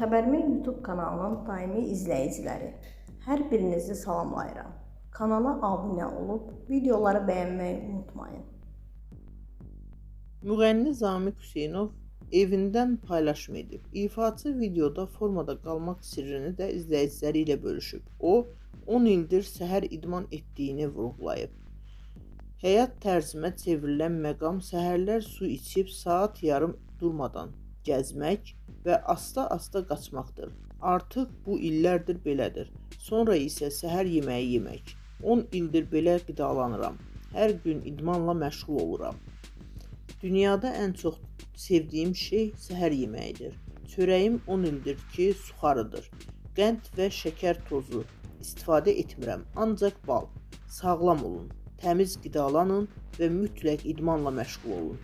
Xəbərmi YouTube kanalının daimi izləyiciləri, hər birinizi salamlayıram. Kanala abunə olub, videoları bəyənməyi unutmayın. Müğənni Zamiq Hüseynov evindən paylaşım edib. İfaçı videoda formada qalmaq sirrini də izləyiciləri ilə bölüşüb. O, 10 ildir səhər idman etdiyini vurğulayıb. Həyat tərzimə çevrilən məqam səhərlər su içib saat yarım durmadan gəzmək və asta-asta qaçmaqdır. Artıq bu illərdir belədir. Sonra isə səhər yeməyi yemək. 10 ildir belə qidalanıram. Hər gün idmanla məşğul oluram. Dünyada ən çox sevdiyim şey səhər yeməyidir. Çörəyim 10 ildir ki, suxarıdır. Qənd və şəkər tozu istifadə etmirəm, ancaq bal. Sağlam olun, təmiz qidalanın və mütləq idmanla məşğul olun.